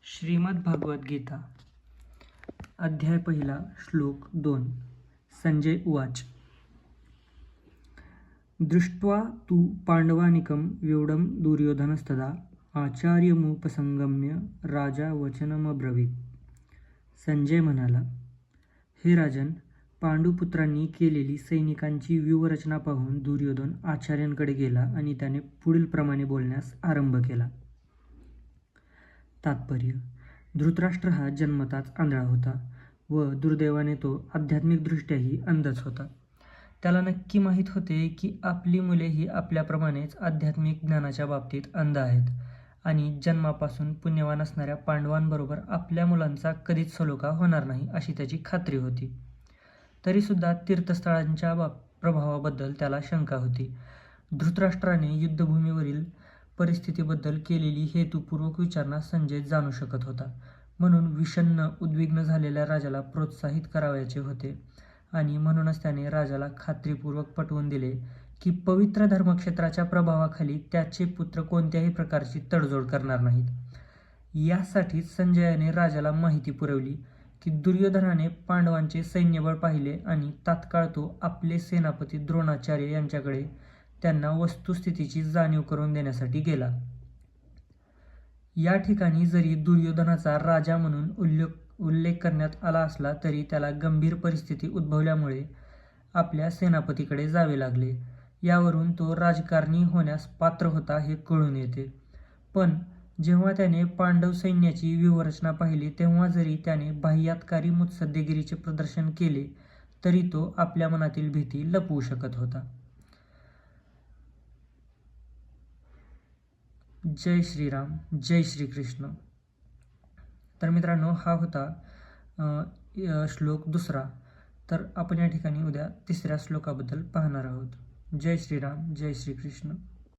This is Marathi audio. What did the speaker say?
श्रीमद्भगवद्गीता अध्याय पहिला श्लोक 2 संजय उवाच दृष्ट्वा तु पांडवानिकं व्यूढं दुर्योधनस्तदा आचार्यमुपसंगम्य राजा वचनमब्रवीत्. संजय म्हणाला, हे राजन, पांडुपुत्रांनी केलेली सैनिकांची व्यूहरचना पाहून दुर्योधन आचार्यांकडे गेला आणि त्याने पुढील प्रमाणे बोलण्यास आरंभ केला. तात्पर्य: धृतराष्ट्र हा जन्मताच आंधळा होता व दुर्दैवाने तो आध्यात्मिकदृष्ट्याही अंधच होता. त्याला नक्की माहीत होते की आपली मुले ही आपल्याप्रमाणेच आध्यात्मिक ज्ञानाच्या बाबतीत अंध आहेत आणि जन्मापासून पुण्यवान असणाऱ्या पांडवांबरोबर आपल्या मुलांचा कधीच सलोखा होणार नाही अशी त्याची खात्री होती. तरीसुद्धा तीर्थस्थळांच्या प्रभावाबद्दल त्याला शंका होती. धृतराष्ट्राने युद्धभूमीवरील परिस्थितीबद्दल केलेली हेतुपूर्वक विचारणा संजय जाणू शकत होता. म्हणून विषण्ण उद्विग्न झालेल्या राजाला प्रोत्साहित करावयाचे होते आणि म्हणूनच त्याने राजाला खात्रीपूर्वक पटवून दिले की पवित्र धर्मक्षेत्राच्या प्रभावाखाली त्याचे पुत्र कोणत्याही प्रकारची तडजोड करणार नाहीत. यासाठीच संजयाने राजाला माहिती पुरवली की दुर्योधनाने पांडवांचे सैन्यबळ पाहिले आणि तात्काळ तो आपले सेनापती द्रोणाचार्य यांच्याकडे त्यांना वस्तुस्थितीची जाणीव करून देण्यासाठी गेला. या ठिकाणी जरी दुर्योधनाचा राजा म्हणून उल्लेख करण्यात आला असला तरी त्याला गंभीर परिस्थिती उद्भवल्यामुळे आपल्या सेनापतीकडे जावे लागले. यावरून तो राजकारणी होण्यास पात्र होता हे कळून येते. पण जेव्हा त्याने पांडव सैन्याची व्यूहरचना पाहिली तेव्हा जरी त्याने बाह्यातकारी मुत्सद्देगिरीचे प्रदर्शन केले तरी तो आपल्या मनातील भीती लपवू शकत होता. जय श्रीराम, जय श्रीकृष्ण. तर मित्रांनो, हा होता श्लोक 2. तर आपण या ठिकाणी उद्या 3ऱ्या श्लोकाबद्दल पाहणार आहोत. जय श्रीराम, जय श्रीकृष्ण.